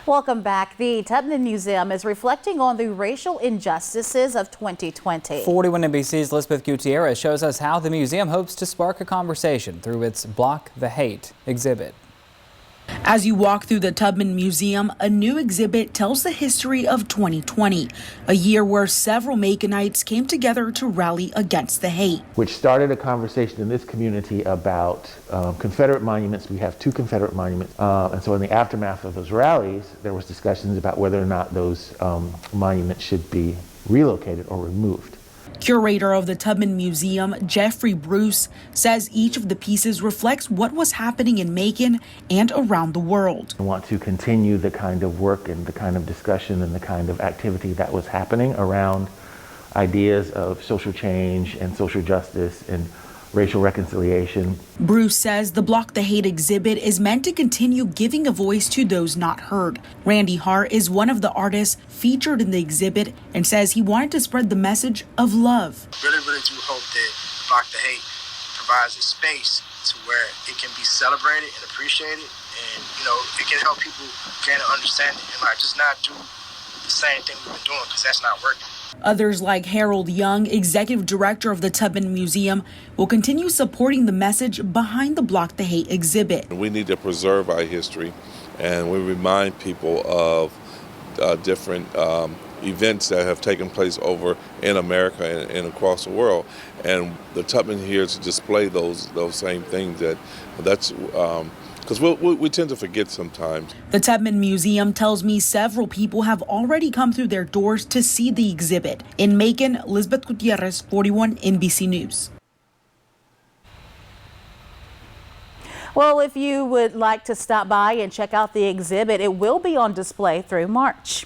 Welcome back. The Tubman Museum is reflecting on the racial injustices of 2020. 41 NBC's Elizabeth Gutierrez shows us how the museum hopes to spark a conversation through its Block the Hate exhibit. As you walk through the Tubman Museum, a new exhibit tells the history of 2020, a year where several Maconites came together to rally against the hate. Which started a conversation in this community about Confederate monuments. We have 2 Confederate monuments. And so in the aftermath of those rallies, there was discussions about whether or not those monuments should be relocated or removed. Curator of the Tubman Museum, Jeffrey Bruce, says each of the pieces reflects what was happening in Macon and around the world. I want to continue the kind of work and the kind of discussion and the kind of activity that was happening around ideas of social change and social justice and racial reconciliation. Bruce says the Block the Hate exhibit is meant to continue giving a voice to those not heard. Randy Hart is one of the artists featured in the exhibit and says he wanted to spread the message of love. Really do hope that Block the Hate provides a space to where it can be celebrated and appreciated, and it can help people gain an understanding and just not do the same thing we've been doing, because that's not working. Others like Harold Young, executive director of the Tubman Museum, will continue supporting the message behind the Block the Hate exhibit. We need to preserve our history, and we remind people of different events that have taken place over in America and across the world. And the Tubman here to display those same things. That's because we tend to forget sometimes. The Tubman Museum tells me several people have already come through their doors to see the exhibit. In Macon, Elizabeth Gutierrez, 41 NBC News. Well, if you would like to stop by and check out the exhibit, it will be on display through March.